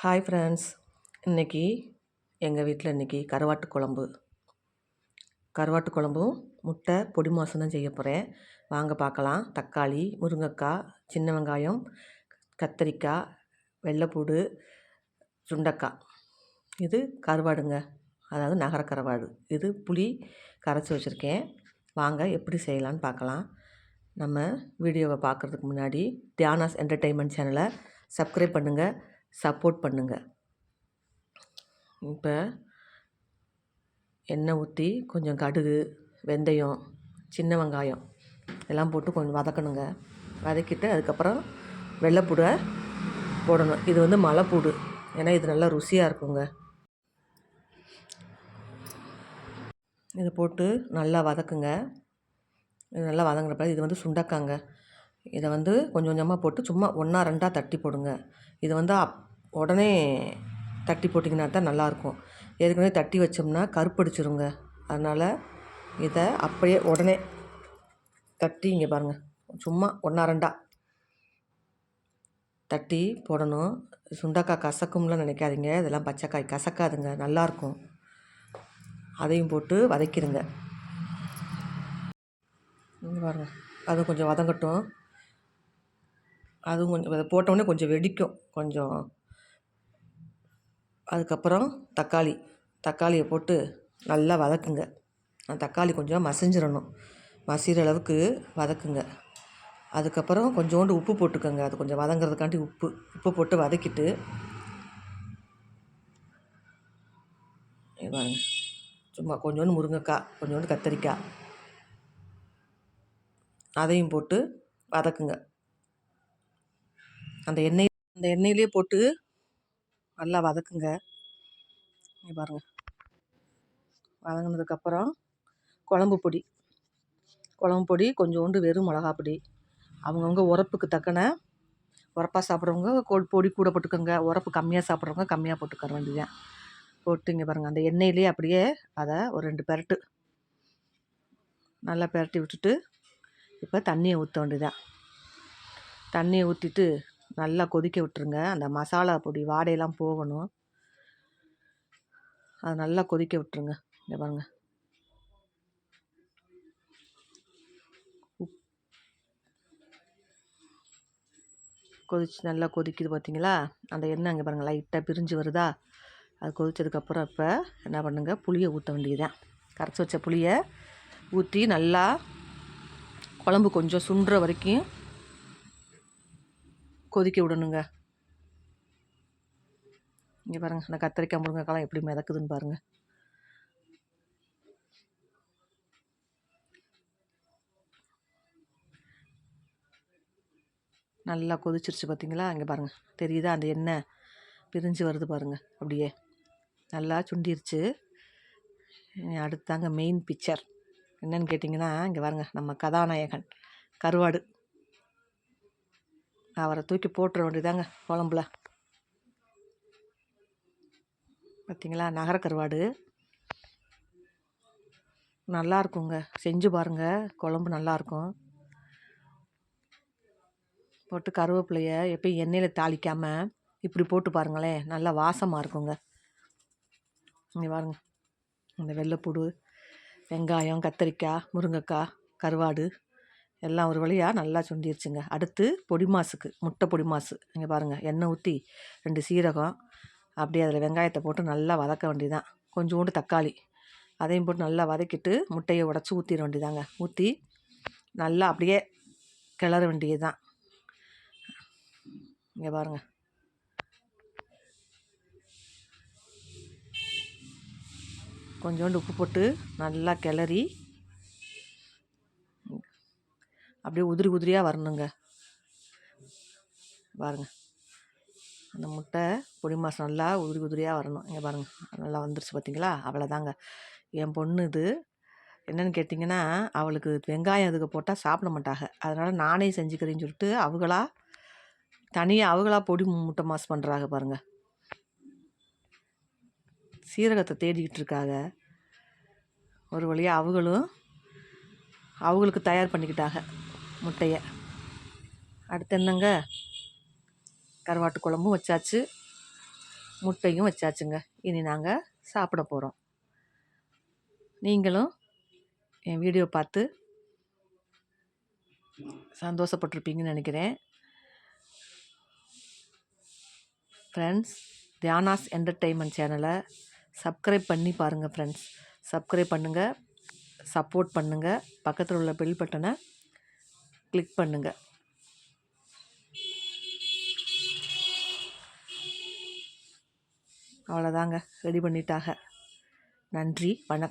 Hi friends. இன்றைக்கி எங்கள் வீட்டில் கருவாட்டு குழம்பும் முட்டை பொடி மாசும் தான் செய்ய போகிறேன். வாங்க பார்க்கலாம். தக்காளி, முருங்கைக்காய், சின்ன வெங்காயம், கத்தரிக்காய், வெள்ளைப்பூடு, சுண்டைக்காய். இது கருவாடுங்க, அதாவது நகர கருவாடு. இது புளி கரைச்சி வச்சுருக்கேன். வாங்க எப்படி செய்யலான்னு பார்க்கலாம். நம்ம வீடியோவை பார்க்குறதுக்கு முன்னாடி தியானாஸ் என்டர்டெயின்மெண்ட் சேனலை சப்ஸ்கிரைப் பண்ணுங்கள், சப்போர்ட் பண்ணுங்கள். இப்போ எண்ணெய் ஊற்றி கொஞ்சம் கடுகு, வெந்தயம், சின்ன வெங்காயம் எல்லாம் போட்டு கொஞ்சம் வதக்கணுங்க. வதக்கிட்டு அதுக்கப்புறம் வெள்ளைப்பூடை போடணும். இது வந்து மலைப்பூடு, ஏன்னா இது நல்லா ருசியாக இருக்குங்க. இதை போட்டு நல்லா வதக்குங்க. இது நல்லா வதங்குறப்ப இது வந்து சுண்டக்காங்க. இதை வந்து கொஞ்சம் கொஞ்சமாக போட்டு சும்மா ஒன்றா ரெண்டாக தட்டி போடுங்க. இது வந்து உடனே தட்டி போட்டிங்கன்னா தான் நல்லாயிருக்கும். ஏற்கனவே தட்டி வச்சோம்னா கருப்படிச்சிருங்க. அதனால் இதை அப்படியே உடனே தட்டி இங்கே பாருங்கள், சும்மா ஒன்றா ரெண்டாக தட்டி போடணும். சுண்டக்காய் கசக்கும்லாம் நினைக்காதீங்க, இதெல்லாம் பச்சைக்காய் கசக்காதுங்க, நல்லாயிருக்கும். அதையும் போட்டு வதக்கிடுங்க. இங்கே பாருங்கள், அது கொஞ்சம் வதங்கட்டும். அதுவும் கொஞ்சம் போட்டோடனே கொஞ்சம் வெடிக்கும் கொஞ்சம். அதுக்கப்புறம் தக்காளியை போட்டு நல்லா வதக்குங்க. தக்காளி கொஞ்சம் மசிஞ்சிடணும், மசிகிற அளவுக்கு வதக்குங்க. அதுக்கப்புறம் கொஞ்சோண்டு உப்பு போட்டுக்கோங்க. அது கொஞ்சம் வதங்கிறதுக்காண்டி உப்பு போட்டு வதக்கிட்டு பாருங்க, சும்மா கொஞ்சோண்டு முருங்கைக்காய், கொஞ்சோண்டு கத்தரிக்காய், அதையும் போட்டு வதக்குங்க. அந்த எண்ணெயிலே போட்டு நல்லா வதக்குங்க. பாருங்கள், வதங்கினதுக்கப்புறம் குழம்பு பொடி கொஞ்சோண்டு வெறும் மிளகாப்பொடி, அவங்கவுங்க உரப்புக்கு தக்கன. உரப்பாக சாப்பிட்றவங்க பொடி கூட போட்டுக்கோங்க, உரப்பு கம்மியாக சாப்பிட்றவங்க கம்மியாக போட்டுக்க வேண்டியதான். போட்டு இங்கே பாருங்கள், அந்த எண்ணெயிலே அப்படியே அதை ஒரு 2 பெரட்டு நல்லா பெரட்டி விட்டுட்டு இப்போ தண்ணியை ஊற்ற வேண்டியதான். தண்ணியை ஊற்றிட்டு நல்லா கொதிக்க விட்டுருங்க. அந்த மசாலா பொடி வாடையெல்லாம் போகணும். அது நல்லா கொதிக்க விட்டுருங்க. இங்கே பாருங்கள், நல்லா கொதிக்குது பார்த்தீங்களா? அந்த எண்ணெய் இங்கே பாருங்கள் லைட்டாக பிரிஞ்சு வருதா? அது கொதித்ததுக்கப்புறம் இப்போ என்ன பண்ணுங்க, புளியை ஊற்ற வேண்டியதுதான். கரைச்சி வச்ச புளியை ஊற்றி நல்லா குழம்பு கொஞ்சம் சுண்டுற வரைக்கும் கொதிக்க விடணுங்க. இங்கே பாருங்கள், அந்த கத்திரிக்காய் முருங்கைக்காய் எப்படி மிதக்குதுன்னு பாருங்கள். நல்லா கொதிச்சிருச்சு பார்த்தீங்களா? இங்கே பாருங்கள், தெரியுதா? அந்த எண்ணெய் பிரிஞ்சு வருது பாருங்கள், அப்படியே நல்லா சுண்டிருச்சு. அடுத்தாங்க மெயின் பிக்சர் என்னன்னு கேட்டிங்கன்னா, இங்கே பாருங்கள், நம்ம கதாநாயகன் கருவாடு, அவரை தூக்கி போட்டுற வேண்டியதாங்க குழம்புல. பார்த்தீங்களா? நகர கருவாடு நல்லா இருக்குங்க, செஞ்சு பாருங்கள், குழம்பு நல்லாயிருக்கும். போட்டு கருவேப்பிலையை எப்பயும் எண்ணெயில் தாளிக்காமல் இப்படி போட்டு பாருங்களேன், நல்லா வாசமாக இருக்குங்க. இங்கே பாருங்கள், இந்த வெள்ளைப்பூடு, வெங்காயம், கத்தரிக்காய், முருங்கைக்காய், கருவாடு எல்லாம் ஒரு வழியாக நல்லா சுண்டிருச்சுங்க. அடுத்து முட்டை பொடி மாசு. இங்கே பாருங்கள், எண்ணெய் ஊற்றி 2 சீரகம், அப்படியே அதில் வெங்காயத்தை போட்டு நல்லா வதக்க வேண்டியதான். கொஞ்சோண்டு தக்காளி, அதையும் போட்டு நல்லா வதக்கிட்டு முட்டையை உடச்சி ஊற்றிட வேண்டியதாங்க. ஊற்றி நல்லா அப்படியே கிளற வேண்டியது தான். இங்கே பாருங்கள், கொஞ்சோண்டு உப்பு போட்டு நல்லா கிளறி அப்படியே உதிரியாக வரணுங்க. பாருங்கள், அந்த முட்டை பொடி மாசம் நல்லா உதிரியாக வரணும். இங்கே பாருங்கள், நல்லா வந்துருச்சு பார்த்தீங்களா? அவ்வளோதாங்க. என் பொண்ணு இது என்னென்னு கேட்டிங்கன்னா, அவளுக்கு வெங்காயம் இதுக்கு போட்டால் சாப்பிட மாட்டாங்க. அதனால் நானே செஞ்சுக்கிறேன்னு சொல்லிட்டு அவங்களா பொடி முட்டை மாசு பண்ணுறாங்க பாருங்கள். சீரகத்தை தேடிக்கிட்டு இருக்காங்க. ஒரு வழியாக அவங்களுக்கு தயார் பண்ணிக்கிட்டாங்க முட்டையை. அடுத்து என்னங்க, கருவாட்டு குழம்பும் வச்சாச்சு. முட்டையும் வச்சாச்சுங்க. இனி நாங்கள் சாப்பிட போகிறோம். நீங்களும் என் வீடியோ பார்த்து சந்தோஷப்பட்டிருப்பீங்கன்னு நினைக்கிறேன். ஃப்ரெண்ட்ஸ், தியானாஸ் என்டர்டெயின்மெண்ட் சேனலை சப்ஸ்கிரைப் பண்ணி பாருங்கள் ஃப்ரெண்ட்ஸ். சப்ஸ்கிரைப் பண்ணுங்கள், சப்போர்ட் பண்ணுங்கள். பக்கத்தில் உள்ள பெல் பட்டனை கிளிக் பண்ணுங்கள். அவ்வளோதாங்க, ரெடி பண்ணிட்டாங்க. நன்றி, வணக்கம்.